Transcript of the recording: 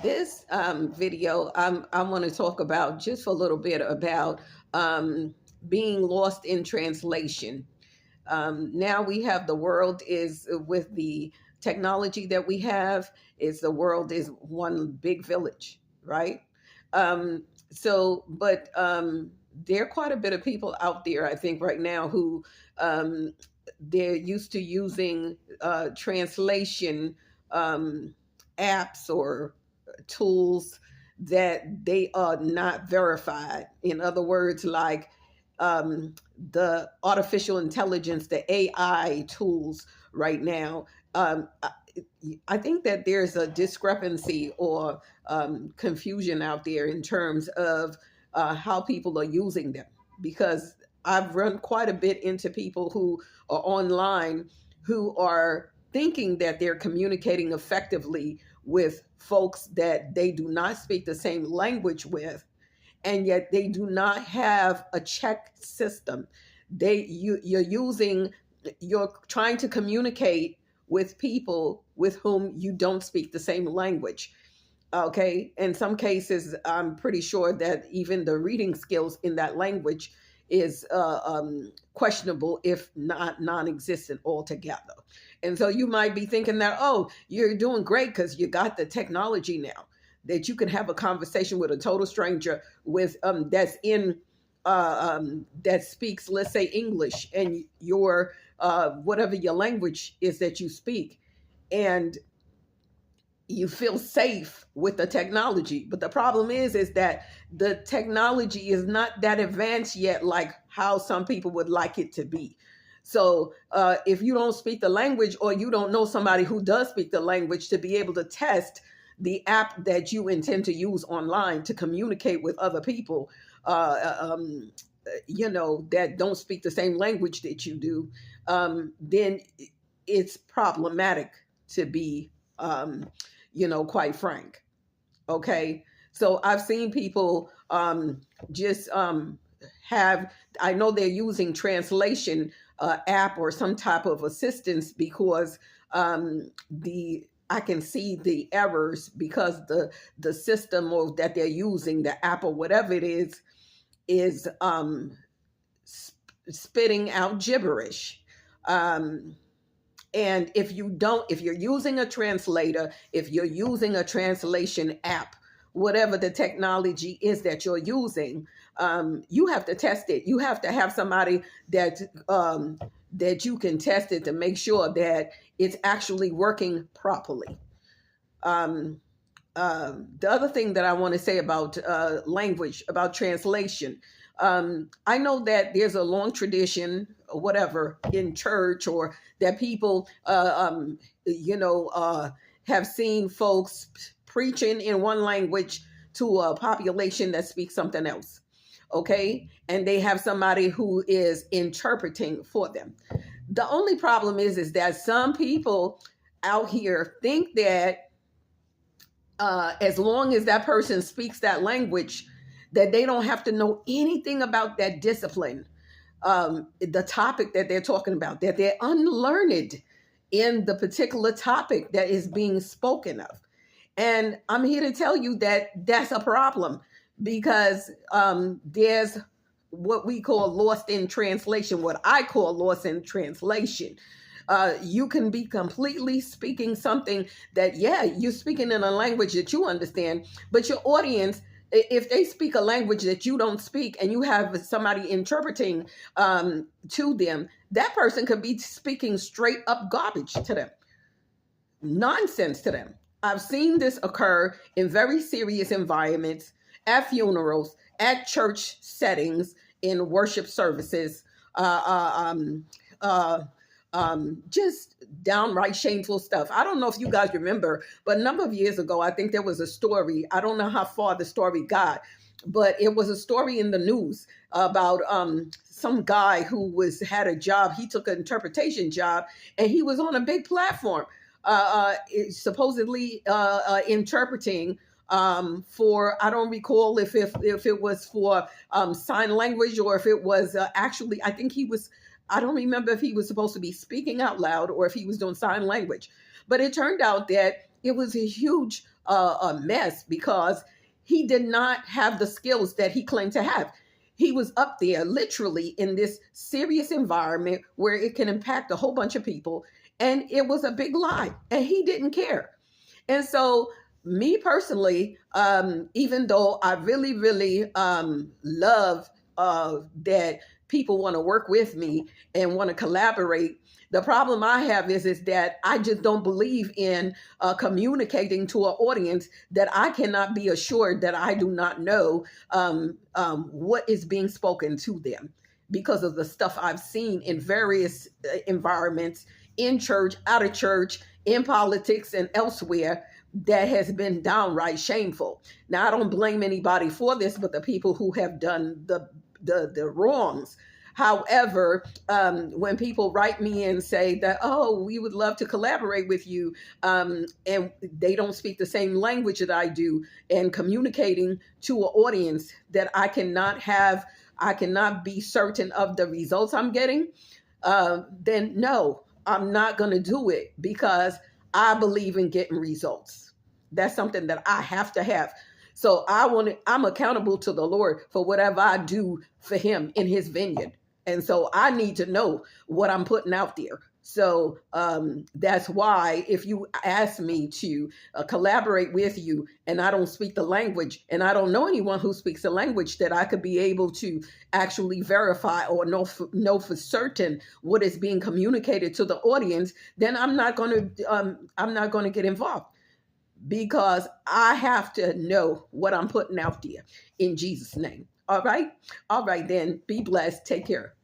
This video, I want to talk about just for a little bit about being lost in translation. Now we have the world is with the technology that we have, is the world is one big village, right? Um, but there are quite a bit of people out there, I think, right now who um, they're used to using translation um, apps or tools that they are not verified. In other words, like the artificial intelligence, the AI tools right now. I think that there's a discrepancy or confusion out there in terms of how people are using them, because I've run quite a bit into people who are online who are thinking that they're communicating effectively with folks that they do not speak the same language with, and yet they do not have a check system. You're trying to communicate with people with whom you don't speak the same language. Okay, in some cases I'm pretty sure that even the reading skills in that language is questionable, if not non-existent altogether. And so you might be thinking that, oh, you're doing great because you got the technology now that you can have a conversation with a total stranger with that's in that speaks, let's say, English, and your whatever your language is that you speak, and you feel safe with the technology. But the problem is that the technology is not that advanced yet, like how some people would like it to be. So if you don't speak the language, or you don't know somebody who does speak the language to be able to test the app that you intend to use online to communicate with other people, uh, um, that don't speak the same language that you do, then it's problematic, to be quite frank. Okay. So I've seen people just have, I know they're using translation app or some type of assistance, because the I can see the errors, because the system or that they're using, the app or whatever it is spitting out gibberish. Um, and if you're using a translator, if you're using a translation app, whatever the technology is that you're using, you have to test it. You have to have somebody that you can test it to make sure that it's actually working properly. Um, the other thing that I want to say about language, about translation, I know that there's a long tradition, or whatever, in church, or that people, have seen folks preaching in one language to a population that speaks something else. Okay. And they have somebody who is interpreting for them. The only problem is that some people out here think that as long as that person speaks that language, that they don't have to know anything about that discipline, the topic that they're talking about, that they're unlearned in the particular topic that is being spoken of. And I'm here to tell you that that's a problem, because there's what we call lost in translation, what I call lost in translation. You can be completely speaking something that, yeah, you're speaking in a language that you understand, but your audience, if they speak a language that you don't speak and you have somebody interpreting to them, that person could be speaking straight up garbage to them, nonsense to them. I've seen this occur in very serious environments, at funerals, at church settings, in worship services, uh, uh, um, uh, just downright shameful stuff. I don't know if you guys remember, but a number of years ago, I think there was a story. I don't know how far the story got, but it was a story in the news about some guy who had a job. He took an interpretation job, and he was on a big platform, supposedly interpreting for, I don't recall if it was for sign language, or if it was actually, I think he was, I don't remember if he was supposed to be speaking out loud or if he was doing sign language. But it turned out that it was a huge a mess because he did not have the skills that he claimed to have. He was up there literally in this serious environment where it can impact a whole bunch of people. And it was a big lie. And he didn't care. And so, me personally, even though I really, really love that people want to work with me and want to collaborate, the problem I have is that I just don't believe in communicating to an audience that I cannot be assured that I do not know what is being spoken to them, because of the stuff I've seen in various environments, in church, out of church, in politics, and elsewhere, that has been downright shameful. Now, I don't blame anybody for this, but the people who have done the wrongs. However, when people write me and say that, oh, we would love to collaborate with you, and they don't speak the same language that I do, and communicating to an audience that I cannot be certain of the results I'm getting, then no, I'm not going to do it, because I believe in getting results. That's something that I have to have. So I'm accountable to the Lord for whatever I do for him in his vineyard. And so I need to know what I'm putting out there. So that's why if you ask me to collaborate with you and I don't speak the language, and I don't know anyone who speaks the language that I could be able to actually verify or know for certain what is being communicated to the audience, then I'm not going to get involved, because I have to know what I'm putting out there in Jesus' name. All right. All right, then. Be blessed. Take care.